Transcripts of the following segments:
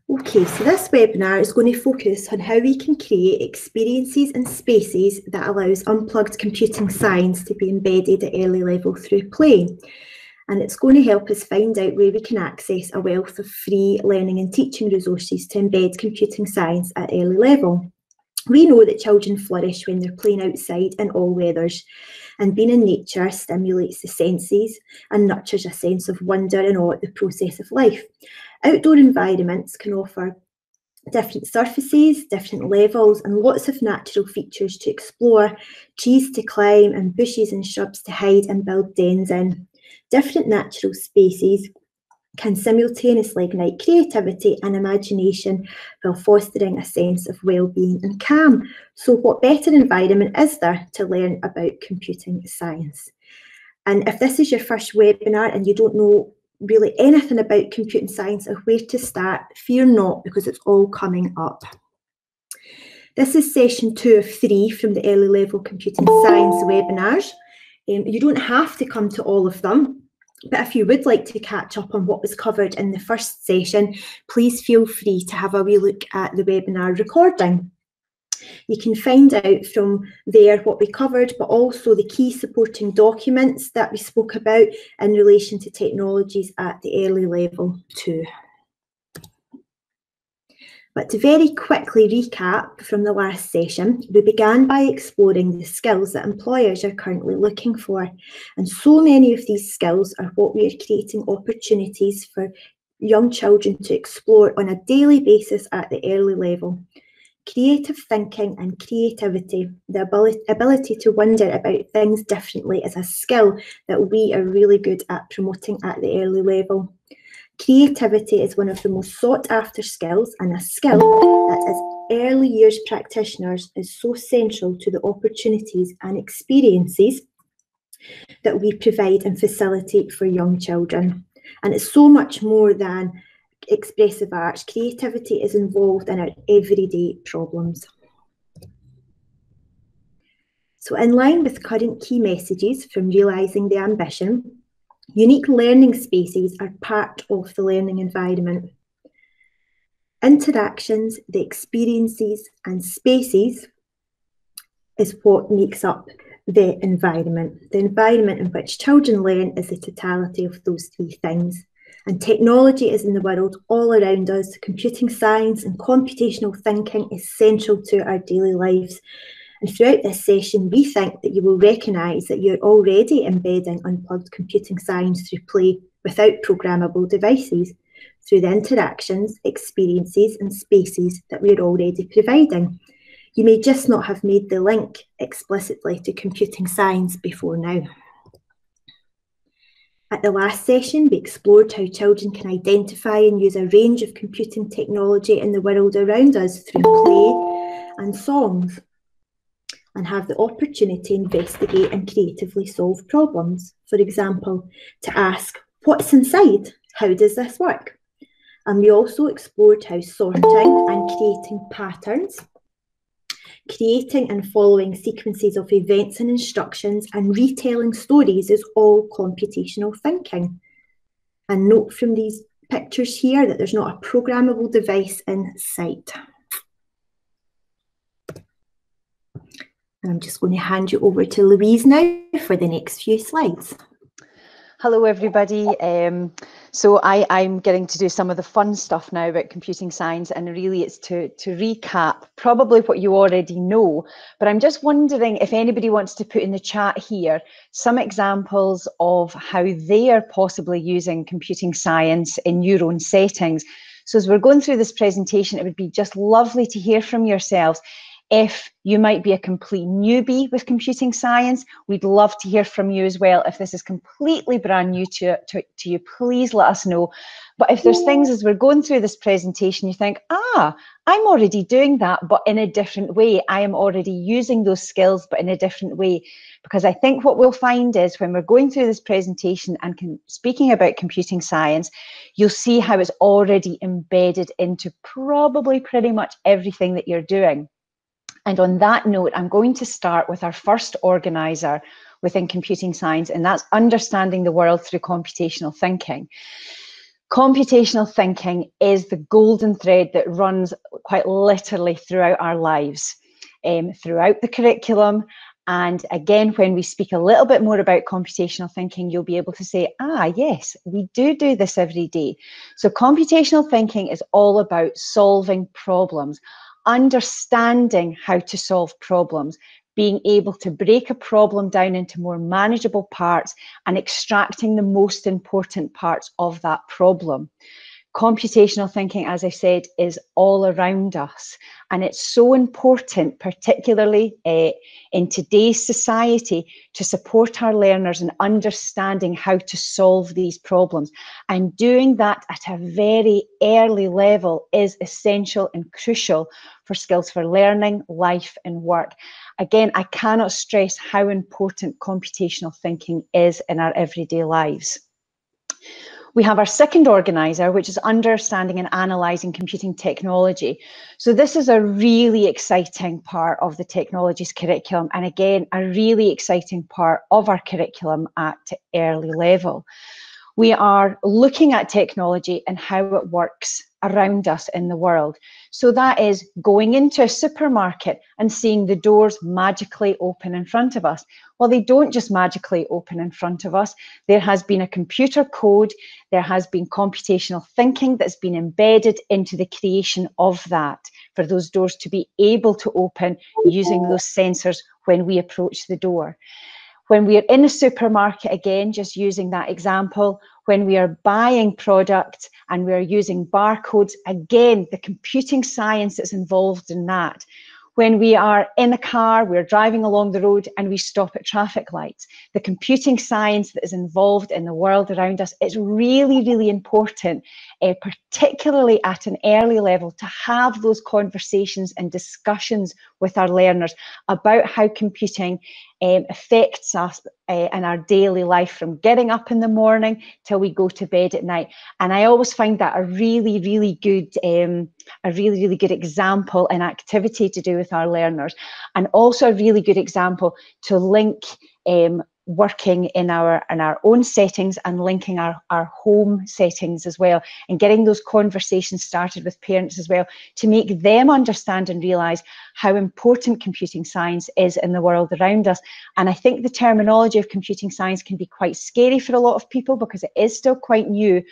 Okay, so this webinar is going to focus on how we can create experiences and spaces that allows unplugged computing science to be embedded at early level through play. And it's going to help us find out where we can access a wealth of free learning and teaching resources to embed computing science at early level. We know that children flourish when they're playing outside in all weathers, and being in nature stimulates the senses and nurtures a sense of wonder and awe at the process of life. Outdoor environments can offer different surfaces, different levels, and lots of natural features to explore, trees to climb, and bushes and shrubs to hide and build dens in. Different natural spaces can simultaneously ignite creativity and imagination while fostering a sense of well-being and calm. So what better environment is there to learn about computing science? And if this is your first webinar and you don't know really anything about computing science or where to start, fear not, because it's all coming up. This is session 2 of 3 from the early level computing science webinars. You don't have to come to all of them, but if you would like to catch up on what was covered in the first session, please feel free to have a wee look at the webinar recording. You can find out from there what we covered, but also the key supporting documents that we spoke about in relation to technologies at the early level too. But to very quickly recap from the last session, we began by exploring the skills that employers are currently looking for. And so many of these skills are what we are creating opportunities for young children to explore on a daily basis at the early level. Creative thinking and creativity, the ability to wonder about things differently, is a skill that we are really good at promoting at the early level. Creativity is one of the most sought after skills, and a skill that as early years practitioners is so central to the opportunities and experiences that we provide and facilitate for young children. And it's so much more than expressive arts. Creativity is involved in our everyday problems. So in line with current key messages from Realising the Ambition, unique learning spaces are part of the learning environment. Interactions, the experiences and spaces is what makes up the environment. The environment in which children learn is the totality of those three things. And technology is in the world all around us. Computing science and computational thinking is central to our daily lives. And throughout this session, we think that you will recognise that you're already embedding unplugged computing science through play without programmable devices, through the interactions, experiences and spaces that we're already providing. You may just not have made the link explicitly to computing science before now. At the last session, we explored how children can identify and use a range of computing technology in the world around us through play and songs, and have the opportunity to investigate and creatively solve problems. For example, to ask, what's inside? How does this work? And we also explored how sorting and creating patterns, creating and following sequences of events and instructions, and retelling stories is all computational thinking. And note from these pictures here that there's not a programmable device in sight. And I'm just going to hand you over to Louise now for the next few slides. Hello everybody. So I'm getting to do some of the fun stuff now about computing science, and really it's to recap probably what you already know, but I'm just wondering if anybody wants to put in the chat here some examples of how they are possibly using computing science in your own settings. So as we're going through this presentation, it would be just lovely to hear from yourselves. If you might be a complete newbie with computing science, we'd love to hear from you as well. If this is completely brand new to you, please let us know. But if there's things as we're going through this presentation, you think, I'm already doing that, but in a different way. I am already using those skills, but in a different way. Because I think what we'll find is when we're going through this presentation and speaking about computing science, you'll see how it's already embedded into probably pretty much everything that you're doing. And on that note, I'm going to start with our first organiser within computing science, and that's understanding the world through computational thinking. Computational thinking is the golden thread that runs quite literally throughout our lives, throughout the curriculum. And again, when we speak a little bit more about computational thinking, you'll be able to say, ah, yes, we do this every day. So computational thinking is all about solving problems, understanding how to solve problems, being able to break a problem down into more manageable parts and extracting the most important parts of that problem. Computational thinking, as I said, is all around us, and it's so important, particularly in today's society, to support our learners in understanding how to solve these problems. And doing that at a very early level is essential and crucial for skills for learning, life, and work. Again, I cannot stress how important computational thinking is in our everyday lives. We have our second organiser, which is understanding and analysing computing technology. So this is a really exciting part of the technologies curriculum, and again, a really exciting part of our curriculum at early level. We are looking at technology and how it works around us in the world. So that is going into a supermarket and seeing the doors magically open in front of us. Well, they don't just magically open in front of us. There has been a computer code, there has been computational thinking that's been embedded into the creation of that, for those doors to be able to open using those sensors when we approach the door. When we are in a supermarket, again, just using that example, when we are buying products and we are using barcodes, again, the computing science that's involved in that. When we are in a car, we're driving along the road and we stop at traffic lights. The computing science that is involved in the world around us, it's really, really important, particularly at an early level, to have those conversations and discussions with our learners about how computing affects us in our daily life, from getting up in the morning till we go to bed at night. And I always find that a really, really good example and activity to do with our learners, and also a really good example to link working in our own settings and linking our home settings as well, and getting those conversations started with parents as well, to make them understand and realise how important computing science is in the world around us. And I think the terminology of computing science can be quite scary for a lot of people because it is still quite new,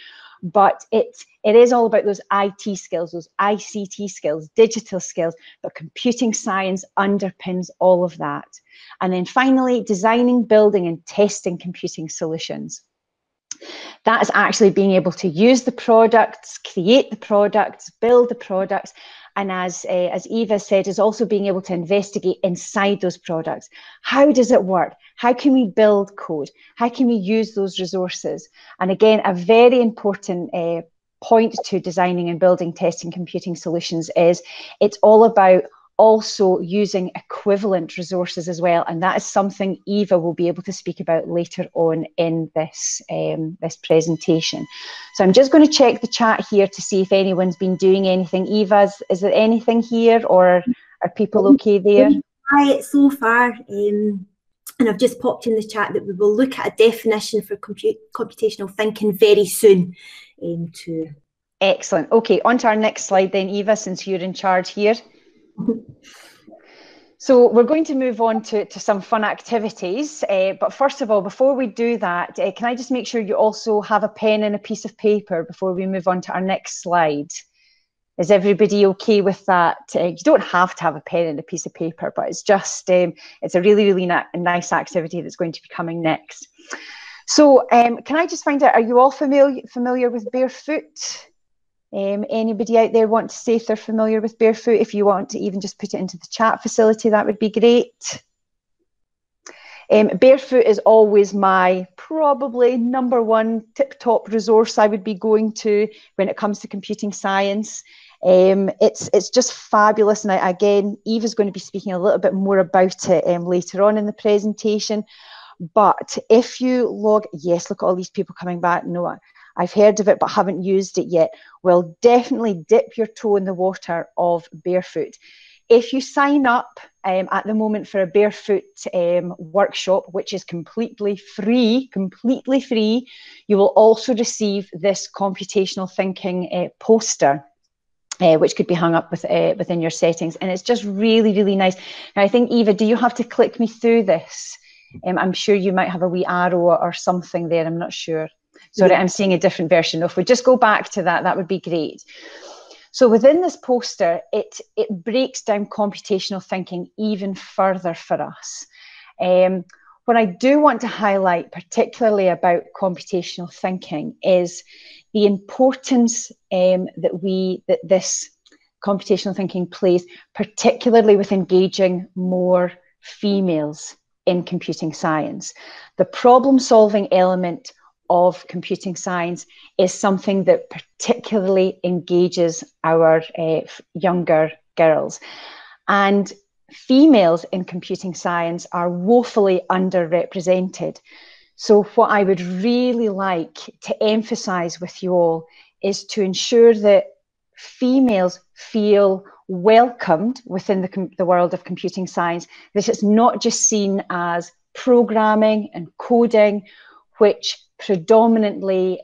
but it is all about those IT skills, those ICT skills, digital skills, but computing science underpins all of that. And then finally, designing, building and testing computing solutions. That is actually being able to use the products, create the products, build the products, and as Eva said, is also being able to investigate inside those products. How does it work? How can we build code? How can we use those resources? And again, a very important point to designing and building, testing computing solutions is it's all about also using equivalent resources as well, and that is something Eva will be able to speak about later on in this this presentation. So I'm just going to check the chat here to see if anyone's been doing anything. Eva, is there anything here, or are people okay there? Hi, so far, and I've just popped in the chat that we will look at a definition for computational thinking very soon too. Excellent. Okay, on to our next slide then, Eva, since you're in charge here. So we're going to move on to some fun activities, but first of all, before we do that, can I just make sure you also have a pen and a piece of paper before we move on to our next slide? Is everybody okay with that? You don't have to have a pen and a piece of paper, but it's just, it's a really, really nice activity that's going to be coming next. So can I just find out, are you all familiar with Barefoot? Anybody out there want to say if they're familiar with Barefoot? If you want to even just put it into the chat facility, that would be great. Barefoot is always my probably #1 tip-top resource I would be going to when it comes to computing science. It's just fabulous, and again, Eva's going to be speaking a little bit more about it later on in the presentation. But if you log, yes, look at all these people coming back. No, I've heard of it but haven't used it yet. Well, definitely dip your toe in the water of Barefoot. If you sign up at the moment for a Barefoot workshop, which is completely free, you will also receive this computational thinking poster. Which could be hung up within your settings, and it's just really, really nice. Now, I think, Eva, do you have to click me through this? I'm sure you might have a wee arrow or something there. I'm not sure. Sorry, yeah. I'm seeing a different version. If we just go back to that, that would be great. So within this poster, it breaks down computational thinking even further for us. What I do want to highlight, particularly about computational thinking, is the importance that this computational thinking plays, particularly with engaging more females in computing science. The problem-solving element of computing science is something that particularly engages our younger girls. And females in computing science are woefully underrepresented. So what I would really like to emphasize with you all is to ensure that females feel welcomed within the world of computing science, that it's not just seen as programming and coding, which predominantly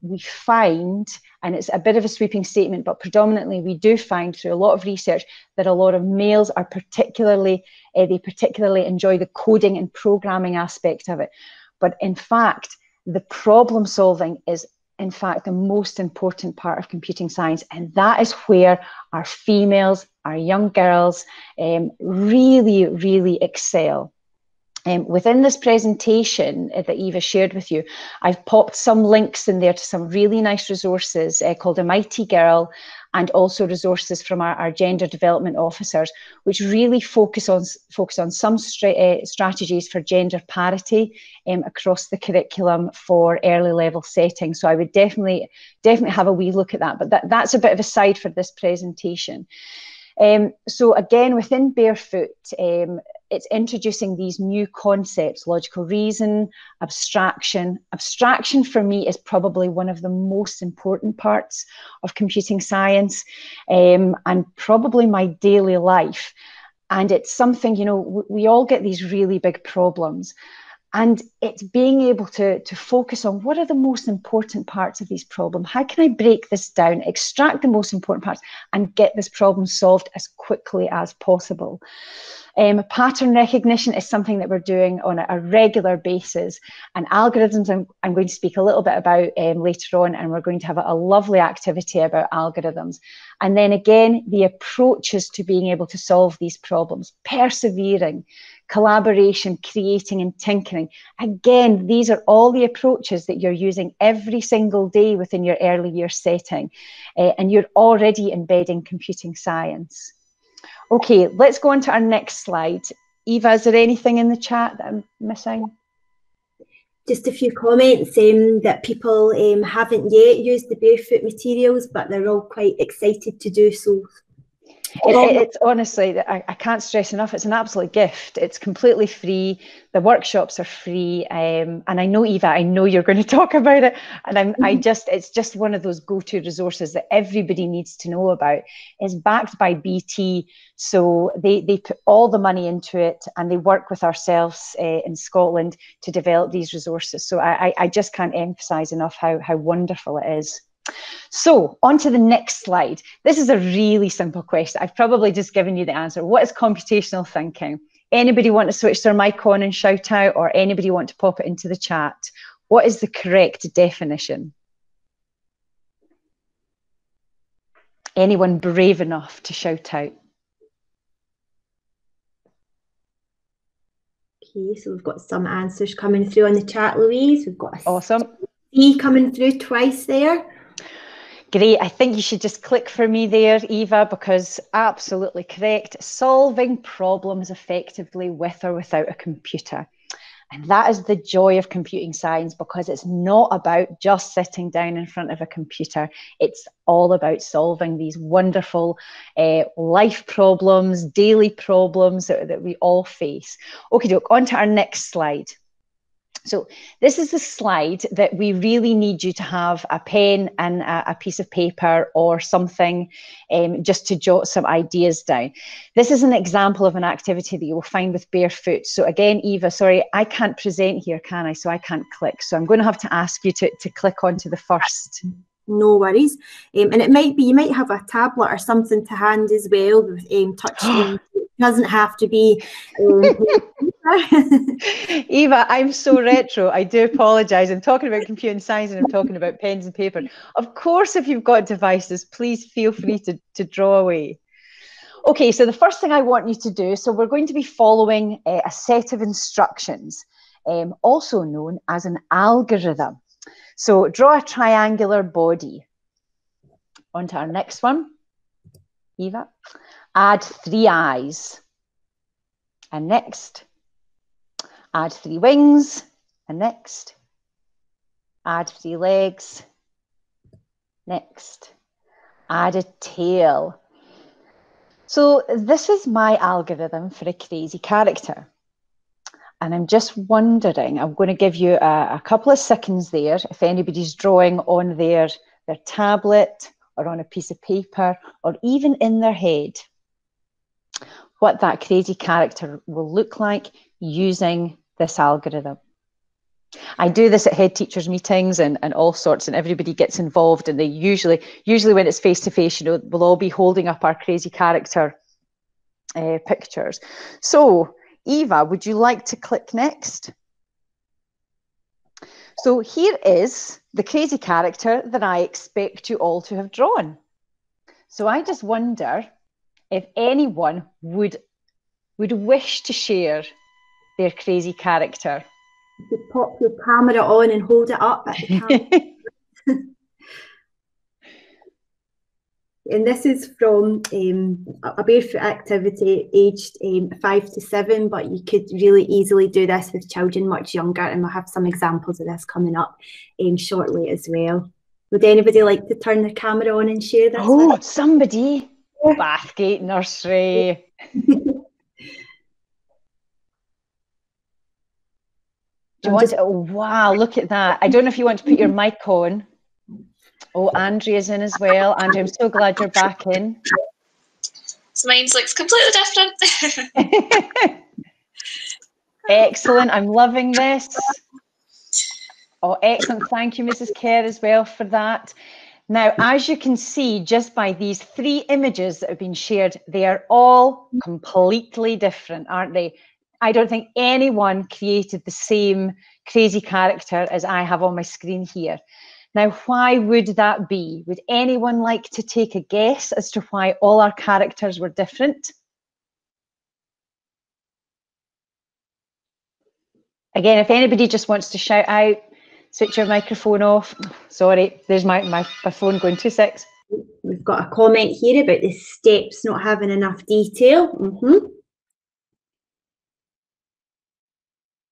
we find, and it's a bit of a sweeping statement, but predominantly we do find through a lot of research that a lot of males are particularly enjoy the coding and programming aspect of it. But in fact, the problem solving is in fact the most important part of computing science, and that is where our females, our young girls really, really excel. Within this presentation that Eva shared with you, I've popped some links in there to some really nice resources called A Mighty Girl, and also resources from our gender development officers, which really focus on some strategies for gender parity across the curriculum for early level settings. So I would definitely have a wee look at that, but that's a bit of a side for this presentation. So again, within Barefoot, it's introducing these new concepts: logical reason, abstraction. Abstraction for me is probably one of the most important parts of computing science, and probably my daily life. And it's something, you know, we all get these really big problems. And it's being able to focus on what are the most important parts of these problems. How can I break this down, extract the most important parts, and get this problem solved as quickly as possible? Pattern recognition is something that we're doing on a regular basis, and algorithms I'm going to speak a little bit about later on, and we're going to have a lovely activity about algorithms. And then again, the approaches to being able to solve these problems: persevering, collaboration, creating and tinkering. Again, these are all the approaches that you're using every single day within your early year setting, and you're already embedding computing science. Okay, let's go on to our next slide. Eva, is there anything in the chat that I'm missing? Just a few comments that people haven't yet used the Barefoot materials, but they're all quite excited to do so. It's honestly, I can't stress enough, it's an absolute gift. It's completely free. The workshops are free. And I know, Eva, I know you're going to talk about it. And it's just one of those go-to resources that everybody needs to know about. It's backed by BT. So they put all the money into it, and they work with ourselves in Scotland to develop these resources. So I just can't emphasize enough how wonderful it is. So on to the next slide. This is a really simple question. I've probably just given you the answer. What is computational thinking? Anybody want to switch their mic on and shout out, or anybody want to pop it into the chat? What is the correct definition? Anyone brave enough to shout out? Okay, so we've got some answers coming through on the chat, Louise. We've got a awesome C coming through twice there. Great. I think you should just click for me there, Eva, because absolutely correct. Solving problems effectively with or without a computer. And that is the joy of computing science, because it's not about just sitting down in front of a computer. It's all about solving these wonderful life problems, daily problems that we all face. Okay, on to our next slide. So this is the slide that we really need you to have a pen and a piece of paper or something just to jot some ideas down. This is an example of an activity that you will find with Barefoot. So again, Eva, sorry, I can't present here, can I? So I can't click. So I'm going to have to ask you to click onto the first. No worries. And it might be, you might have a tablet or something to hand as well with touchscreen. It doesn't have to be. Eva, I'm so retro. I do apologise. I'm talking about computing science and I'm talking about pens and paper. Of course, if you've got devices, please feel free to draw away. Okay, so the first thing I want you to do, so we're going to be following a set of instructions, also known as an algorithm. So draw a triangular body. On to our next one. Eva. Add 3 eyes. And next. Add 3 wings. And next. Add 3 legs. Next. Add a tail. So this is my algorithm for a crazy character. And I'm just wondering, I'm going to give you a couple of seconds there, if anybody's drawing on their tablet or on a piece of paper or even in their head, what that crazy character will look like using this algorithm. I do this at head teachers meetings and all sorts, and everybody gets involved, and they usually when it's face-to-face, you know, we'll all be holding up our crazy character pictures. So Eva, would you like to click next? So here is the crazy character that I expect you all to have drawn. So I just wonder if anyone would wish to share their crazy character. You pop your camera on and hold it up at the camera. And this is from a barefoot activity aged 5 to 7, but you could really easily do this with children much younger, and we'll have some examples of this coming up shortly as well. Would anybody like to turn their camera on and share this? Oh, somebody! Bathgate Nursery. Do you want to? Oh, wow, look at that. I don't know if you want to put your mic on. Oh, Andrea's in as well. Andrea, I'm so glad you're back in. So mine looks completely different. Excellent. I'm loving this. Oh, excellent. Thank you, Mrs. Kerr, as well for that. Now, as you can see, just by these 3 images that have been shared, they are all completely different, aren't they? I don't think anyone created the same crazy character as I have on my screen here. Now, why would that be? Would anyone like to take a guess as to why all our characters were different? Again, if anybody just wants to shout out, switch your microphone off. Sorry, there's my phone going 2 secs. We've got a comment here about the steps not having enough detail.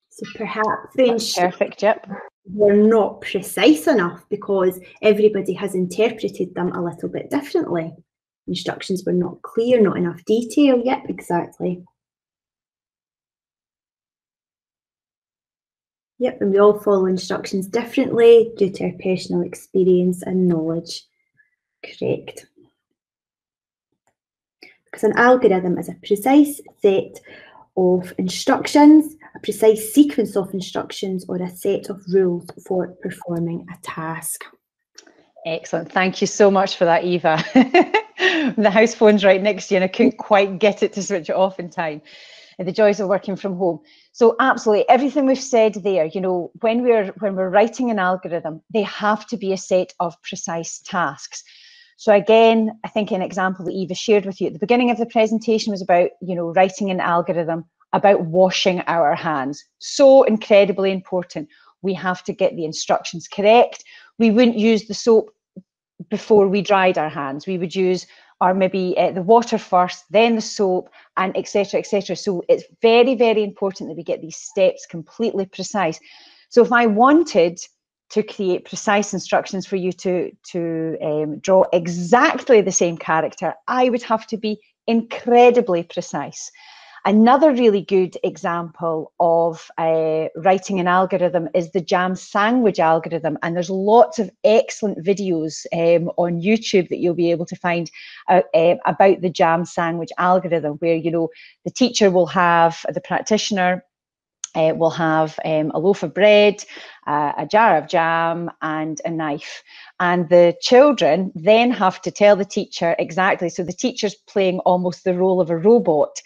So perhaps the perfect, yep. They're not precise enough because everybody has interpreted them a little bit differently. Instructions were not clear, not enough detail. Yep, exactly. Yep, and we all follow instructions differently due to our personal experience and knowledge. Correct. Because an algorithm is a precise set of instructions, a precise sequence of instructions, or a set of rules for performing a task. Excellent. Thank you so much for that, Eva. The house phone's right next to you and I couldn't quite get it to switch it off in time. The joys of working from home. So absolutely everything we've said there, you know, when we're writing an algorithm, they have to be a set of precise tasks. So again, I think an example that Eva shared with you at the beginning of the presentation was about, you know, writing an algorithm about washing our hands. So incredibly important. We have to get the instructions correct. We wouldn't use the soap before we dried our hands. We would use maybe the water first, then the soap, and etc., etc. So it's very, very important that we get these steps completely precise. So if I wanted to create precise instructions for you to draw exactly the same character, I would have to be incredibly precise. Another really good example of writing an algorithm is the jam sandwich algorithm, and there's lots of excellent videos on YouTube that you'll be able to find about the jam sandwich algorithm, where, you know, the teacher will have, the practitioner will have a loaf of bread, a jar of jam, and a knife. And the children then have to tell the teacher exactly, so the teacher's playing almost the role of a robot,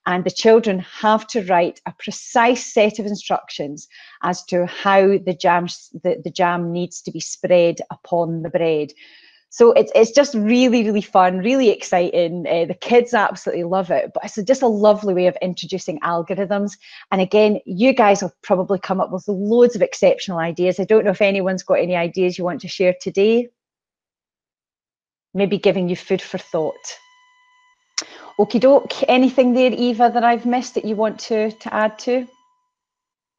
and the children have to write a precise set of instructions as to how the jam needs to be spread upon the bread. So it's just really, really fun, really exciting. The kids absolutely love it, but it's just a lovely way of introducing algorithms. And again, you guys will probably come up with loads of exceptional ideas. I don't know if anyone's got any ideas you want to share today. Maybe giving you food for thought. Okie doke, anything there, Eva, that I've missed that you want to add to?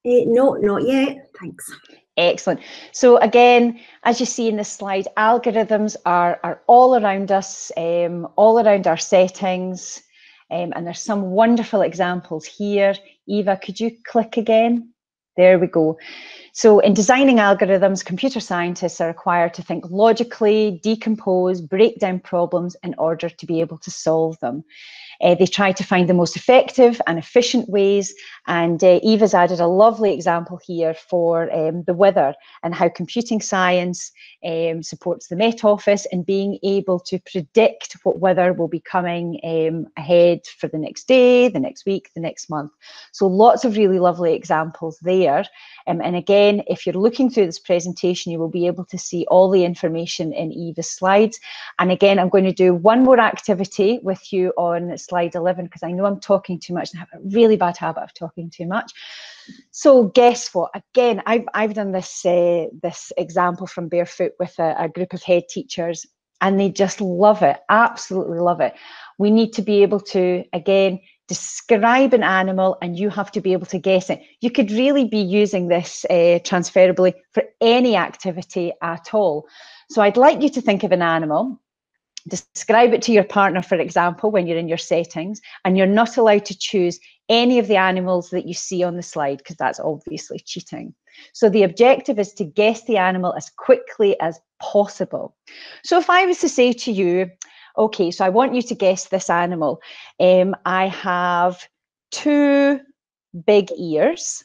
No, not yet, thanks. Excellent. So again, as you see in this slide, algorithms are all around us, all around our settings, and there's some wonderful examples here. Eva, could you click again? There we go. So in designing algorithms, computer scientists are required to think logically, decompose, break down problems in order to be able to solve them. They try to find the most effective and efficient ways, and Eva's added a lovely example here for the weather and how computing science supports the Met Office in being able to predict what weather will be coming ahead for the next day, the next week, the next month. So lots of really lovely examples there. And again, if you're looking through this presentation, you will be able to see all the information in Eva's slides. And again, I'm going to do one more activity with you on slide 11, because I know I'm talking too much and I have a really bad habit of talking too much. So guess what? Again, I've done this this example from Barefoot with a group of head teachers, and they just love it, absolutely love it. We need to be able to, again, describe an animal, and you have to be able to guess it. You could really be using this transferably for any activity at all. So I'd like you to think of an animal, describe it to your partner, for example, when you're in your settings, and you're not allowed to choose any of the animals that you see on the slide, because that's obviously cheating. So the objective is to guess the animal as quickly as possible. So if I was to say to you, okay, so I want you to guess this animal. I have 2 big ears.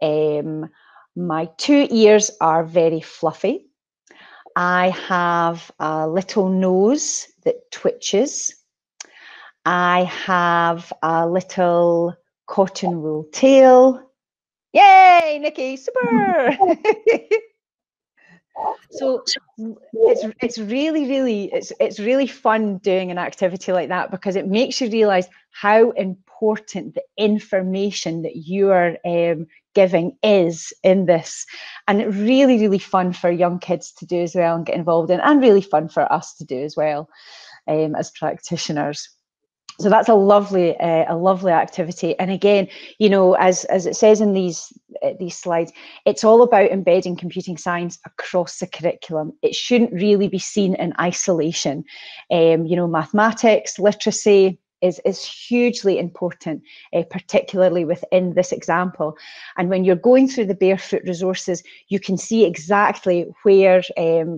My 2 ears are very fluffy. I have a little nose that twitches. I have a little cotton wool tail. Yay, Nikki, super! So it's really fun doing an activity like that, because it makes you realize how important the information that you are giving is in this. And it's really, really fun for young kids to do as well and get involved in, and really fun for us to do as well as practitioners. So that's a lovely activity. And again, you know, as it says in these slides, it's all about embedding computing science across the curriculum. It shouldn't really be seen in isolation. You know, mathematics, literacy is hugely important, particularly within this example. And when you're going through the Barefoot resources, you can see exactly where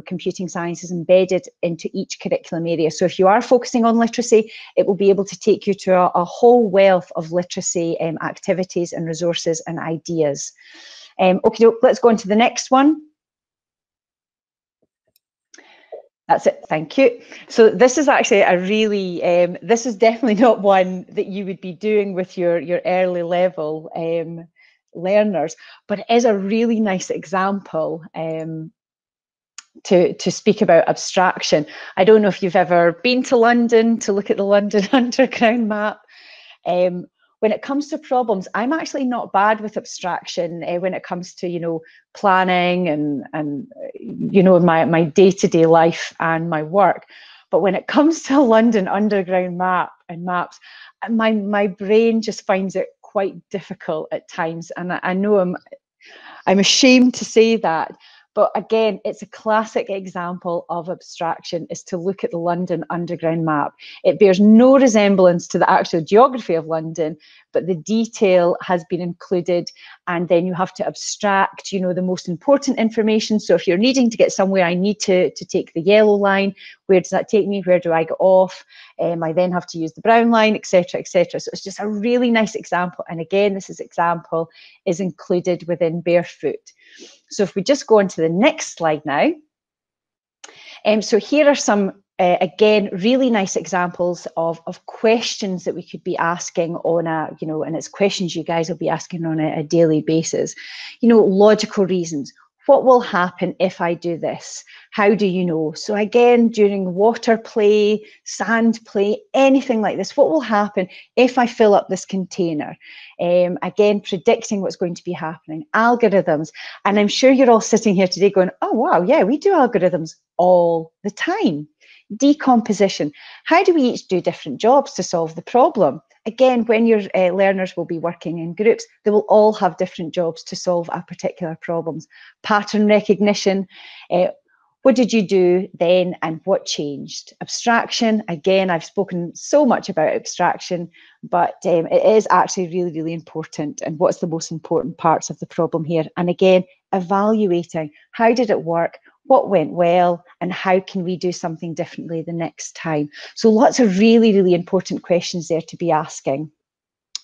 computing science is embedded into each curriculum area. So if you are focusing on literacy, it will be able to take you to a whole wealth of literacy activities and resources and ideas. Okay, let's go on to the next one. That's it, thank you. So this is actually a really, this is definitely not one that you would be doing with your early level learners, but it is a really nice example to speak about abstraction. I don't know if you've ever been to London to look at the London Underground map. When it comes to problems, I'm actually not bad with abstraction when it comes to, you know, planning and you know, my day-to-day life and my work. But when it comes to London Underground map and maps, my brain just finds it quite difficult at times. And I know I'm ashamed to say that, But again, it's a classic example of abstraction, is to look at the London Underground map. It bears no resemblance to the actual geography of London, but the detail has been included, and then you have to abstract, you know, the most important information. So if you're needing to get somewhere, I need to take the yellow line. Where does that take me? Where do I get off? I then have to use the brown line, etc., etc. So it's just a really nice example. And again, this example is included within Barefoot. So if we just go on to the next slide now. So here are some, again, really nice examples of questions that we could be asking on a, you know, and it's questions you guys will be asking on a daily basis. You know, logical reasons. What will happen if I do this? How do you know? So again, during water play, sand play, anything like this, what will happen if I fill up this container? Again, predicting what's going to be happening, algorithms. And I'm sure you're all sitting here today going, oh, wow, yeah, we do algorithms all the time. Decomposition. How do we each do different jobs to solve the problem? Again, when your learners will be working in groups, they will all have different jobs to solve a particular problems. Pattern recognition. What did you do then and what changed? Abstraction. Again, I've spoken so much about abstraction, but it is actually really, really important. And what's the most important parts of the problem here? And again, evaluating. How did it work? What went well, and how can we do something differently the next time? So lots of really, really important questions there to be asking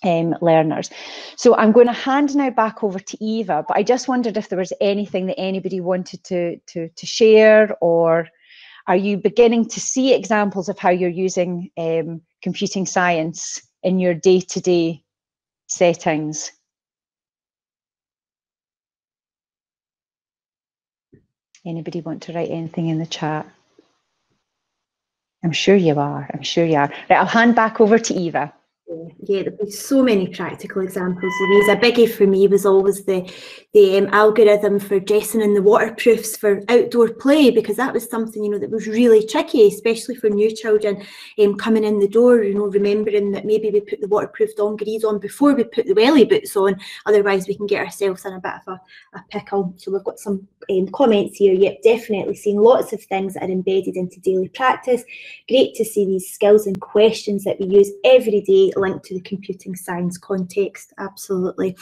learners. So I'm going to hand now back over to Eva, but I just wondered if there was anything that anybody wanted to share, or are you beginning to see examples of how you're using computing science in your day-to-day settings? Anybody want to write anything in the chat? I'm sure you are. I'm sure you are. Right, I'll hand back over to Eva. Yeah, there's so many practical examples. Louise, a biggie for me was always the algorithm for dressing in the waterproofs for outdoor play, because that was something, you know, that was really tricky, especially for new children coming in the door, you know, remembering that maybe we put the waterproof dungarees on before we put the welly boots on, otherwise we can get ourselves in a bit of a pickle. So we've got some comments here. Yep, definitely seeing lots of things that are embedded into daily practice. Great to see these skills and questions that we use every day linked to the computing science context. Absolutely.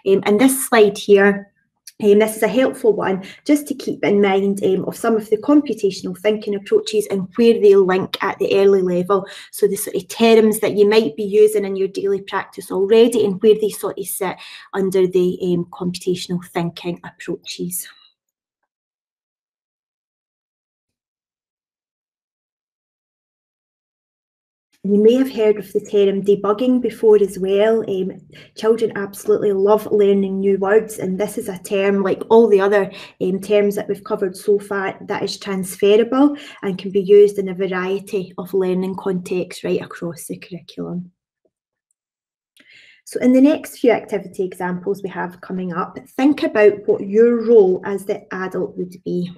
And this slide here, this is a helpful one just to keep in mind of some of the computational thinking approaches and where they link at the early level. So the sort of terms that you might be using in your daily practice already and where they sort of sit under the computational thinking approaches. You may have heard of the term debugging before as well. Children absolutely love learning new words, and this is a term, like all the other terms that we've covered so far, that is transferable and can be used in a variety of learning contexts right across the curriculum. So in the next few activity examples we have coming up, think about what your role as the adult would be.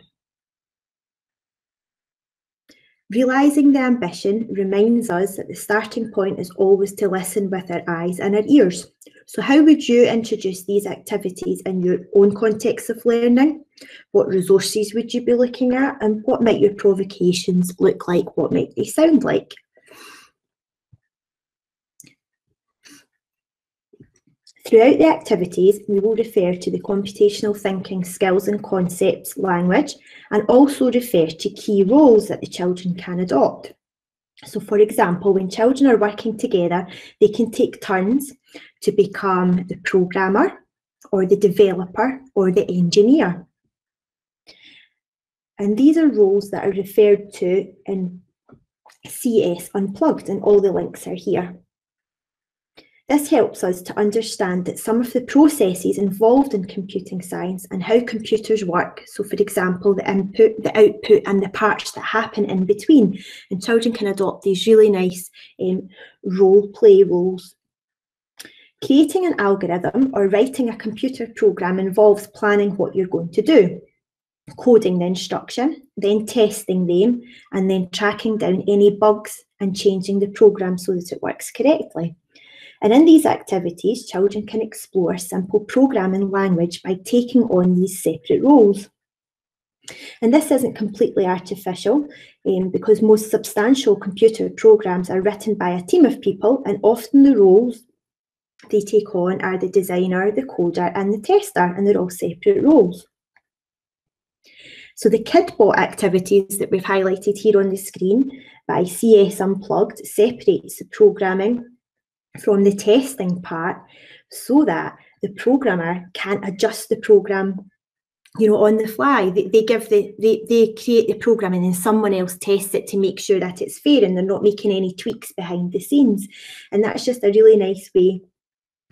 Realising the ambition reminds us that the starting point is always to listen with our eyes and our ears. So how would you introduce these activities in your own context of learning? What resources would you be looking at? And what might your provocations look like? What might they sound like? Throughout the activities, we will refer to the computational thinking skills and concepts language, and also refer to key roles that the children can adopt. So for example, when children are working together, they can take turns to become the programmer or the developer or the engineer. And these are roles that are referred to in CS Unplugged, and all the links are here. This helps us to understand that some of the processes involved in computing science and how computers work. So for example, the input, the output and the parts that happen in between. And children can adopt these really nice role play roles. Creating an algorithm or writing a computer program involves planning what you're going to do, coding the instruction, then testing them, and then tracking down any bugs and changing the program so that it works correctly. And in these activities, children can explore simple programming language by taking on these separate roles. And this isn't completely artificial, because most substantial computer programs are written by a team of people, and often the roles they take on are the designer, the coder, and the tester, and they're all separate roles. So the KidBot activities that we've highlighted here on the screen by CS Unplugged separates the programming from the testing part so that the programmer can adjust the program, you know, on the fly. They create the program and then someone else tests it to make sure that it's fair and they're not making any tweaks behind the scenes. And that's just a really nice way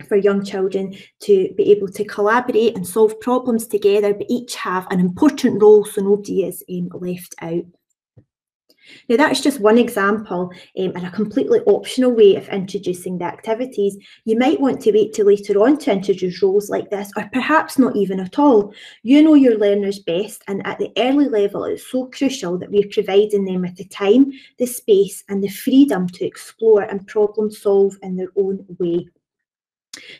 for young children to be able to collaborate and solve problems together, but each have an important role so nobody is left out. Now that's just one example and a completely optional way of introducing the activities. You might want to wait till later on to introduce roles like this, or perhaps not even at all. You know your learners best, and at the early level it's so crucial that we're providing them with the time, the space and the freedom to explore and problem solve in their own way.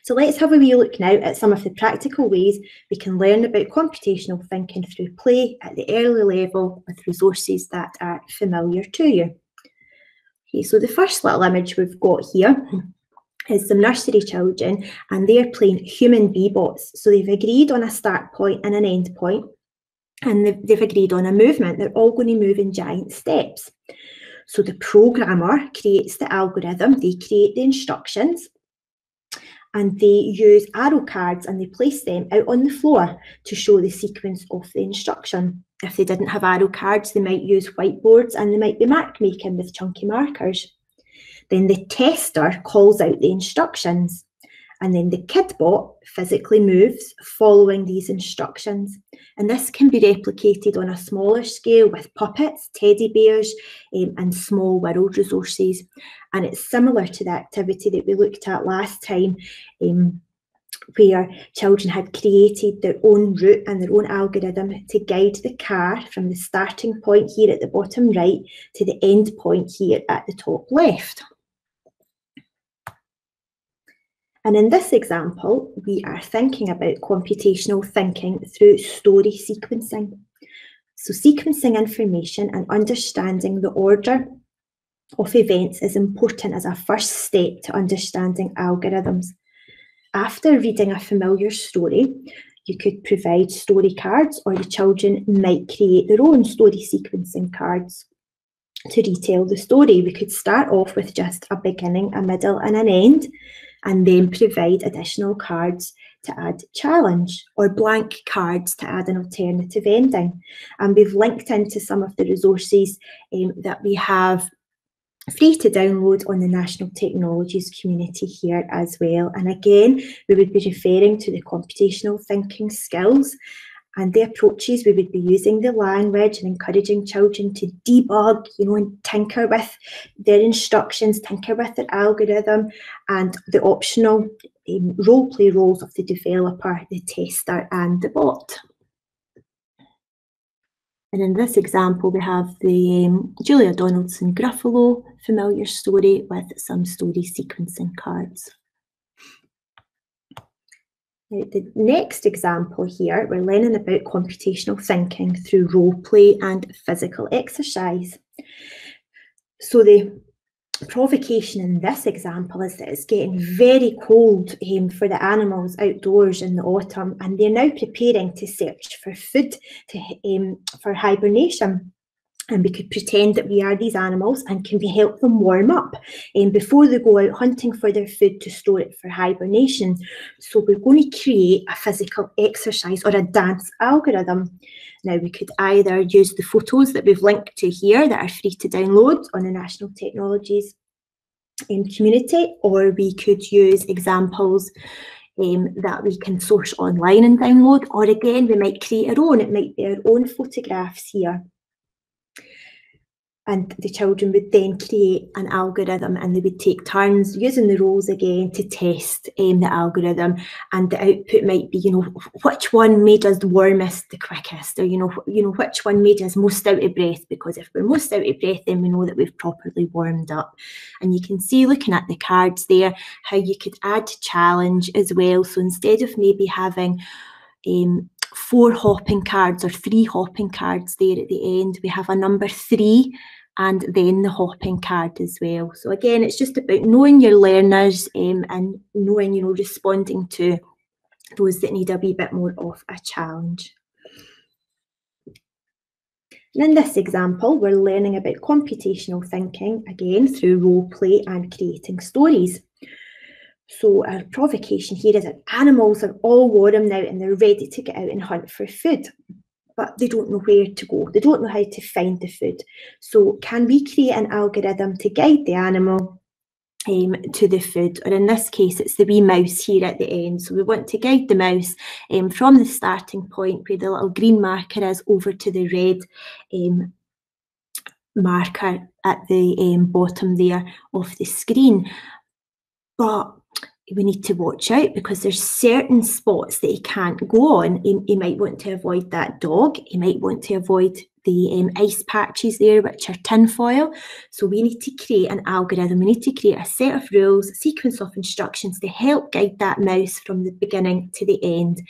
So let's have a wee look now at some of the practical ways we can learn about computational thinking through play at the early level with resources that are familiar to you. Okay, so the first little image we've got here is some nursery children, and they're playing human bee-bots. So they've agreed on a start point and an end point, and they've agreed on a movement. They're all going to move in giant steps. So the programmer creates the algorithm, they create the instructions, and they use arrow cards and they place them out on the floor to show the sequence of the instruction. If they didn't have arrow cards, they might use whiteboards and they might be mark making with chunky markers. Then the tester calls out the instructions, and then the KidBot physically moves following these instructions. And this can be replicated on a smaller scale with puppets, teddy bears, and small world resources. And it's similar to the activity that we looked at last time, where children had created their own route and their own algorithm to guide the car from the starting point here at the bottom right to the end point here at the top left. And in this example, we are thinking about computational thinking through story sequencing. So sequencing information and understanding the order of events is important as a first step to understanding algorithms. After reading a familiar story, you could provide story cards, or the children might create their own story sequencing cards to retell the story. We could start off with just a beginning, a middle and an end, and then provide additional cards to add challenge, or blank cards to add an alternative ending. And we've linked into some of the resources that we have free to download on the National Technologies community here as well. And again, we would be referring to the computational thinking skills and the approaches. We would be using the language and encouraging children to debug, you know, and tinker with their instructions, tinker with their algorithm, and the optional role play roles of the developer, the tester and the bot. And in this example, we have the Julia Donaldson Gruffalo familiar story with some story sequencing cards. Now, the next example here, we're learning about computational thinking through role play and physical exercise. So the provocation in this example is that it's getting very cold for the animals outdoors in the autumn, and they're now preparing to search for food for hibernation. And we could pretend that we are these animals and can we help them warm up before they go out hunting for their food to store it for hibernation. So we're going to create a physical exercise or a dance algorithm. Now we could either use the photos that we've linked to here that are free to download on the National Technologies community, or we could use examples that we can source online and download, or again we might create our own. It might be our own photographs here. And the children would then create an algorithm, and they would take turns using the roles again to test the algorithm. And the output might be, you know, which one made us warmest the quickest, or you know which one made us most out of breath. Because if we're most out of breath, then we know that we've properly warmed up. And you can see, looking at the cards there, how you could add challenge as well. So instead of maybe having 4 hopping cards or 3 hopping cards there at the end. We have a number 3 and then the hopping card as well. So again, it's just about knowing your learners and knowing, responding to those that need a wee bit more of a challenge. And in this example, we're learning about computational thinking, again, through role play and creating stories. So our provocation here is that animals are all warm now and they're ready to get out and hunt for food, but they don't know where to go. They don't know how to find the food. So can we create an algorithm to guide the animal to the food? Or in this case, it's the wee mouse here at the end. So we want to guide the mouse from the starting point where the little green marker is over to the red marker at the bottom there of the screen. But we need to watch out because there's certain spots that he can't go on. He might want to avoid that dog. He might want to avoid the ice patches there, which are tinfoil. So we need to create an algorithm. We need to create a set of rules, a sequence of instructions to help guide that mouse from the beginning to the end.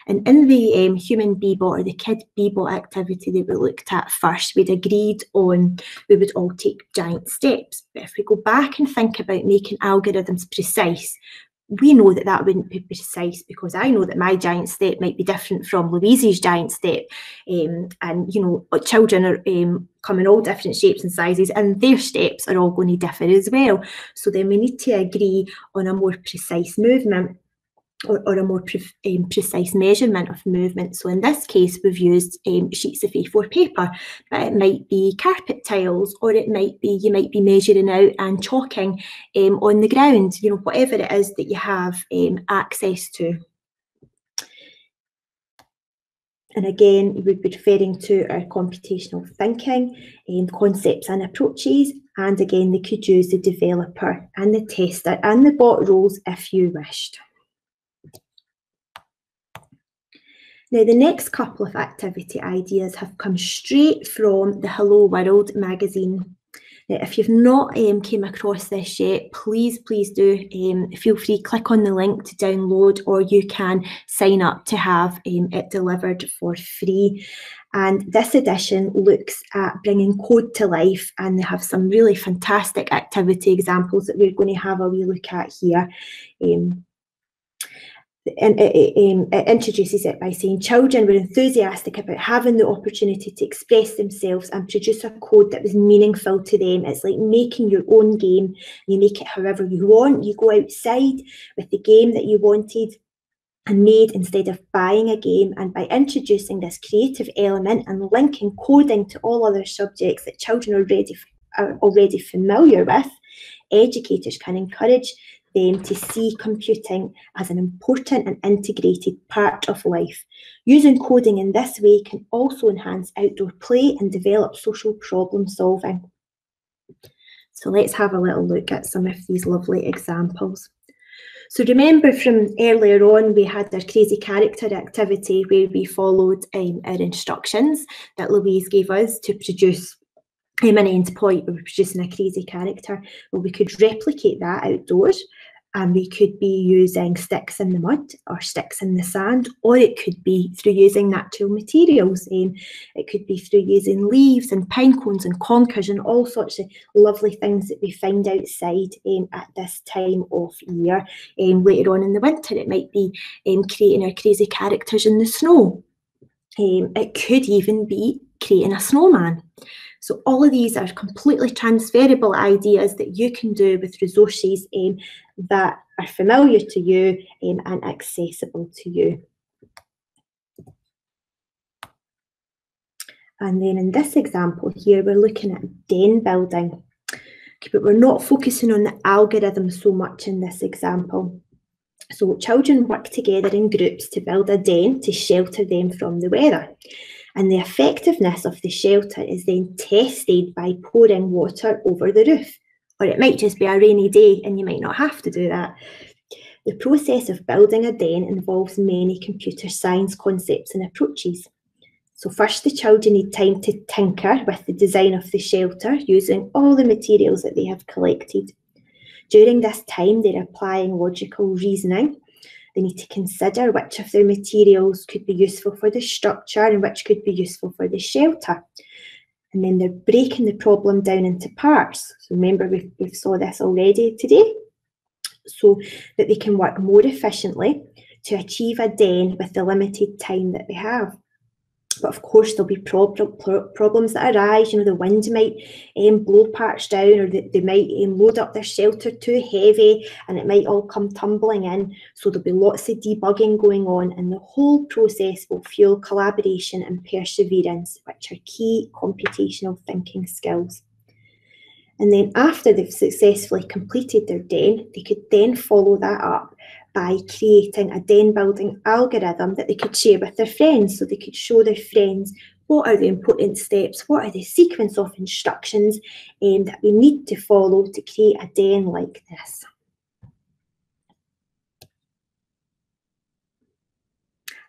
And in the human Bebot or the kid Bebot activity that we looked at first, we'd agreed on we would all take giant steps. But if we go back and think about making algorithms precise, we know that that wouldn't be precise because I know that my giant step might be different from Louise's giant step. And, children are come in all different shapes and sizes and their steps are all going to differ as well. So then we need to agree on a more precise movement or a more precise measurement of movement. So in this case, we've used sheets of A4 paper, but it might be carpet tiles, or it might be, you might be measuring out and chalking on the ground, whatever it is that you have access to. And again, we would be referring to our computational thinking, concepts and approaches. And again, they could use the developer and the tester and the bot roles if you wished. Now, the next couple of activity ideas have come straight from the Hello World magazine. Now, if you've not came across this yet, please do feel free, click on the link to download, or you can sign up to have it delivered for free. And this edition looks at bringing code to life, and they have some really fantastic activity examples that we're going to have a wee look at here. And it introduces it by saying children were enthusiastic about having the opportunity to express themselves and produce a code that was meaningful to them. It's like making your own game. You make it however you want. You go outside with the game that you wanted and made instead of buying a game. And by introducing this creative element and linking coding to all other subjects that children are already familiar with, educators can encourage them to see computing as an important and integrated part of life. Using coding in this way can also enhance outdoor play and develop social problem solving. So let's have a little look at some of these lovely examples. So remember from earlier on, we had our crazy character activity where we followed our instructions that Louise gave us to produce an endpoint. We were producing a crazy character. Well, we could replicate that outdoors, and we could be using sticks in the mud or sticks in the sand, or it could be through using natural materials. It could be through using leaves and pine cones and conkers and all sorts of lovely things that we find outside at this time of year. Later on in the winter, it might be creating our crazy characters in the snow. It could even be creating a snowman. So all of these are completely transferable ideas that you can do with resources that are familiar to you and accessible to you. And then in this example here, we're looking at den building, but we're not focusing on the algorithm so much in this example. So children work together in groups to build a den to shelter them from the weather. And the effectiveness of the shelter is then tested by pouring water over the roof. Or it might just be a rainy day and you might not have to do that. The process of building a den involves many computer science concepts and approaches. So first, the children need time to tinker with the design of the shelter using all the materials that they have collected. During this time, they're applying logical reasoning They need to consider which of their materials could be useful for the structure and which could be useful for the shelter. And then they're breaking the problem down into parts. So remember, we've saw this already today. So that they can work more efficiently to achieve a den with the limited time that they have. But of course, there'll be problems that arise. The wind might blow parts down, or they might load up their shelter too heavy, and it might all come tumbling in. So there'll be lots of debugging going on, and the whole process will fuel collaboration and perseverance, which are key computational thinking skills. And then after they've successfully completed their den, they could then follow that up by creating a den building algorithm that they could share with their friends. So they could show their friends what are the important steps, what are the sequence of instructions that we need to follow to create a den like this.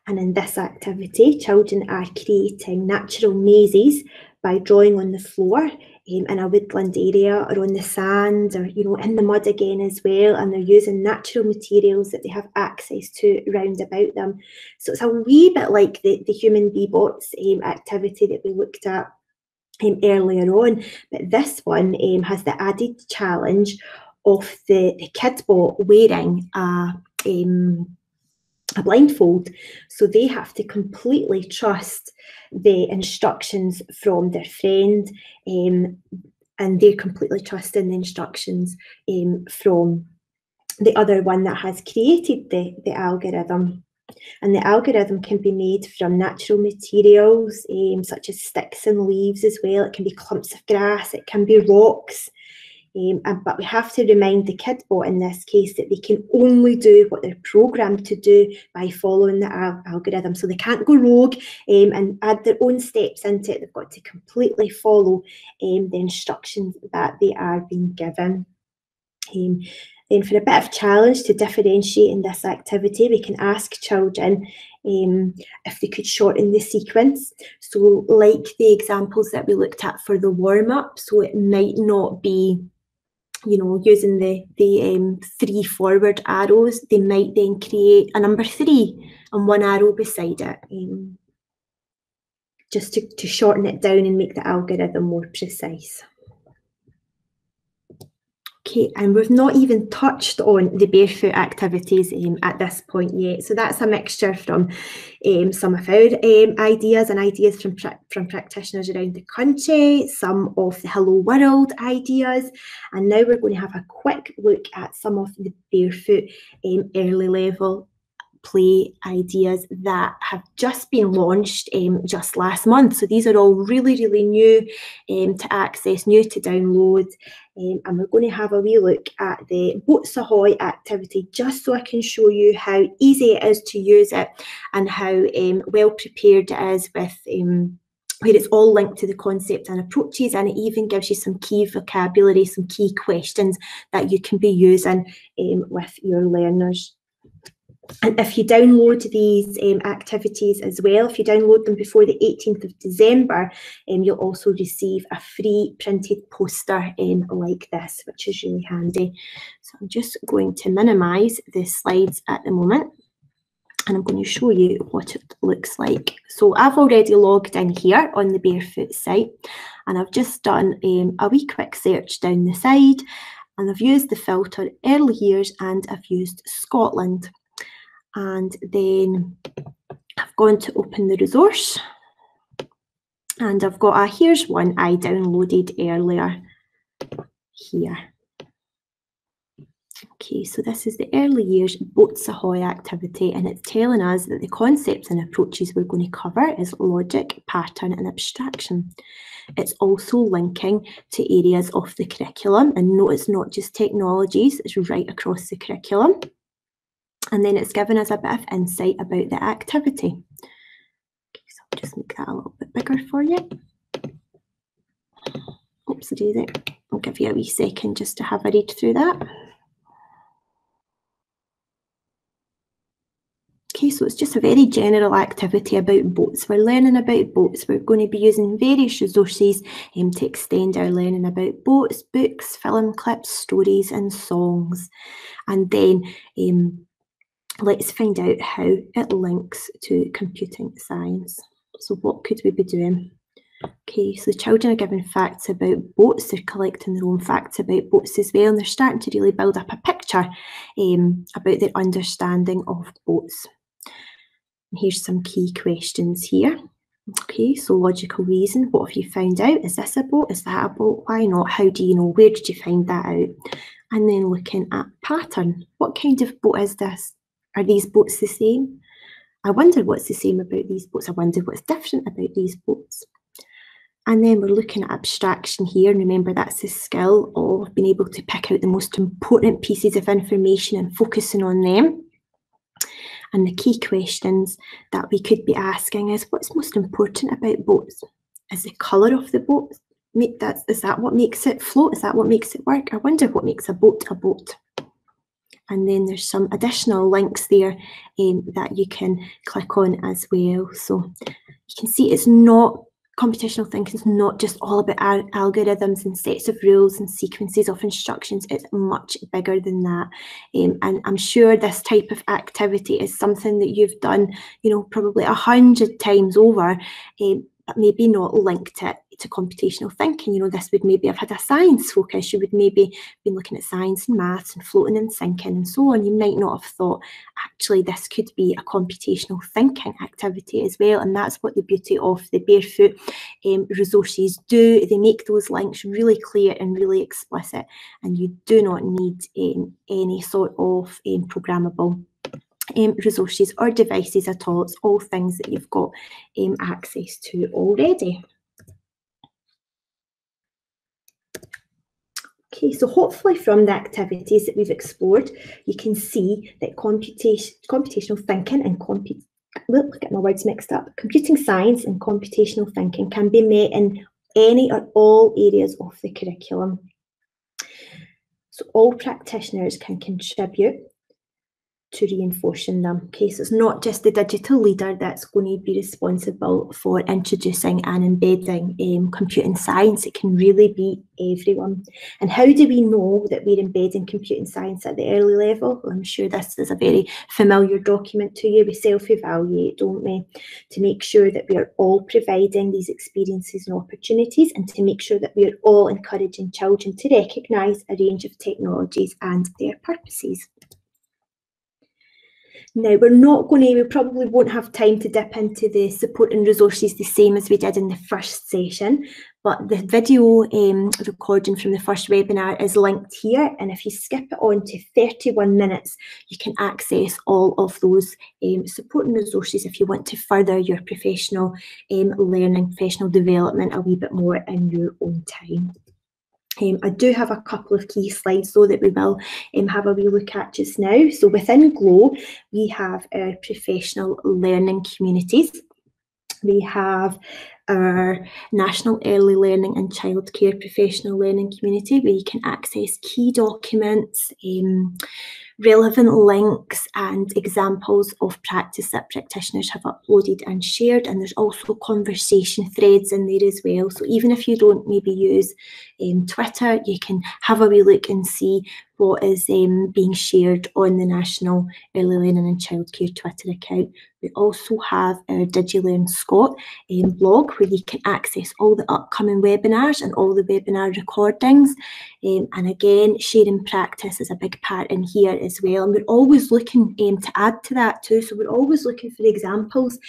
And in this activity, children are creating natural mazes by drawing on the floor in a woodland area, or on the sand, or in the mud again as well, and they're using natural materials that they have access to round about them. So it's a wee bit like the human bee bots activity that we looked at earlier on, but this one has the added challenge of the kid bot wearing a blindfold, so they have to completely trust the instructions from their friend, and they're completely trusting the instructions from the other one that has created the algorithm. And the algorithm can be made from natural materials such as sticks and leaves as well. It can be clumps of grass, it can be rocks. But we have to remind the kid bot in this case that they can only do what they're programmed to do by following the algorithm. So they can't go rogue and add their own steps into it. They've got to completely follow the instructions that they are being given. Then for a bit of challenge to differentiate in this activity, we can ask children if they could shorten the sequence. So like the examples that we looked at for the warm-up, so it might not be using the 3 forward arrows. They might then create a number 3 and 1 arrow beside it, just to shorten it down and make the algorithm more precise. Okay, and we've not even touched on the barefoot activities at this point yet. So that's a mixture from some of our ideas and ideas from practitioners around the country, some of the Hello World ideas, and now we're going to have a quick look at some of the barefoot early level play ideas that have just been launched just last month. So these are all really, really new to access, new to download. And we're going to have a wee look at the Boats Ahoy activity, just so I can show you how easy it is to use it and how well prepared it is with where it's all linked to the concept and approaches, and it even gives you some key vocabulary, some key questions that you can be using with your learners. And if you download these activities as well, if you download them before the 18th of December, you'll also receive a free printed poster like this, which is really handy. So I'm just going to minimise the slides at the moment, and I'm going to show you what it looks like. So I've already logged in here on the Barefoot site, and I've just done a wee quick search down the side, and I've used the filter early years and I've used Scotland. And then I've gone to open the resource, and I've got here's one I downloaded earlier here. Okay, so this is the early years Boats Ahoy activity, and it's telling us that the concepts and approaches we're going to cover is logic, pattern and abstraction. It's also linking to areas of the curriculum, and note it's not just technologies, it's right across the curriculum. And then it's given us a bit of insight about the activity. Okay, so I'll just make that a little bit bigger for you. Oops, daisy. I'll give you a wee second just to have a read through that. Okay, so it's just a very general activity about boats. We're learning about boats. We're going to be using various resources to extend our learning about boats, books, film clips, stories and songs. And then let's find out how it links to computing science. So what could we be doing? Okay, so the children are given facts about boats. They're collecting their own facts about boats as well, and they're starting to really build up a picture about their understanding of boats. And here's some key questions here. Okay, so logical reason. What have you found out? Is this a boat? Is that a boat? Why not? How do you know? Where did you find that out? And then looking at pattern. What kind of boat is this? Are these boats the same? I wonder what's the same about these boats. I wonder what's different about these boats. And then we're looking at abstraction here. And remember, that's the skill of being able to pick out the most important pieces of information and focusing on them. And the key questions that we could be asking is, what's most important about boats? Is the colour of the boat? Is that what makes it float? Is that what makes it work? I wonder what makes a boat a boat. And then there's some additional links there that you can click on as well. So you can see it's not, computational thinking is not just all about algorithms and sets of rules and sequences of instructions. It's much bigger than that. And I'm sure this type of activity is something that you've done, you know, probably 100 times over, but maybe not linked it to computational thinking. You know, this would maybe have had a science focus. You would maybe been looking at science and maths and floating and sinking and so on. You might not have thought, actually, this could be a computational thinking activity as well. And that's what the beauty of the Barefoot resources do. They make those links really clear and really explicit, and you do not need any sort of programmable resources or devices at all. It's all things that you've got access to already. Okay, so hopefully from the activities that we've explored, you can see that computational thinking and get my words mixed up. Computing science and computational thinking can be met in any or all areas of the curriculum. So all practitioners can contribute to reinforcing them. Okay, so it's not just the digital leader that's going to be responsible for introducing and embedding computing science. It can really be everyone. And how do we know that we're embedding computing science at the early level? Well, I'm sure this is a very familiar document to you. We self-evaluate, don't we, to make sure that we are all providing these experiences and opportunities, and to make sure that we are all encouraging children to recognise a range of technologies and their purposes. Now, we probably won't have time to dip into the support and resources the same as we did in the first session, but the video recording from the first webinar is linked here, and if you skip it on to 31 minutes, you can access all of those support and resources if you want to further your professional learning, professional development a wee bit more in your own time. I do have a couple of key slides though that we will have a wee look at just now. So within GLOW, we have our professional learning communities. We have our National Early Learning and Childcare Professional Learning Community, where you can access key documents, relevant links and examples of practice that practitioners have uploaded and shared. And there's also conversation threads in there as well. So even if you don't maybe use Twitter, you can have a wee look and see what is being shared on the National Early Learning and Childcare Twitter account. We also have our DigiLearn Scott blog, where you can access all the upcoming webinars and all the webinar recordings. And again, sharing practice is a big part in here as well. And we're always looking to add to that too. So we're always looking for examples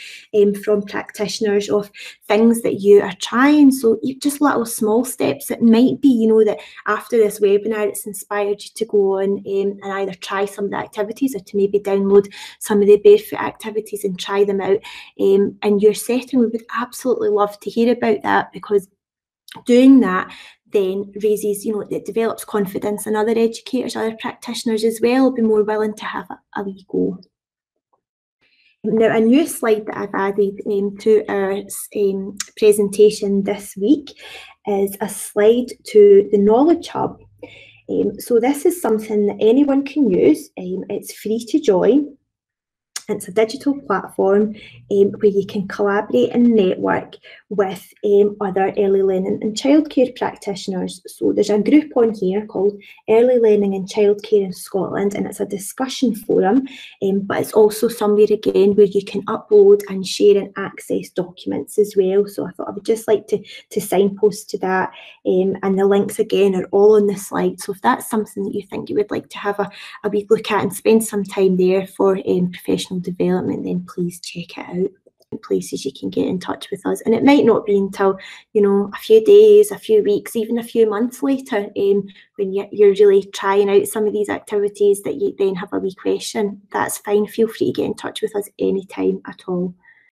from practitioners of things that you are trying. So just little small steps. It might be, you know, that after this webinar, it's inspired you to go on and either try some of the activities, or to maybe download some of the Barefoot activities and try them out in your setting. We would absolutely love to hear about that, because doing that then raises, you know, it develops confidence in other educators, other practitioners as well, will be more willing to have a wee go. Now, a new slide that I've added to our presentation this week is a slide to the Knowledge Hub. So this is something that anyone can use. It's free to join. It's a digital platform where you can collaborate and network with other early learning and childcare practitioners. So there's a group on here called Early Learning and Childcare in Scotland, and it's a discussion forum, but it's also somewhere again where you can upload and share and access documents as well. So I thought I would just like to signpost to that, and the links again are all on the slide. So if that's something that you think you would like to have a wee look at and spend some time there for professional development, then please check it out. Places you can get in touch with us, and it might not be until, you know, a few days, a few weeks, even a few months later, when you're really trying out some of these activities, that you then have a wee question. That's fine. Feel free to get in touch with us anytime at all.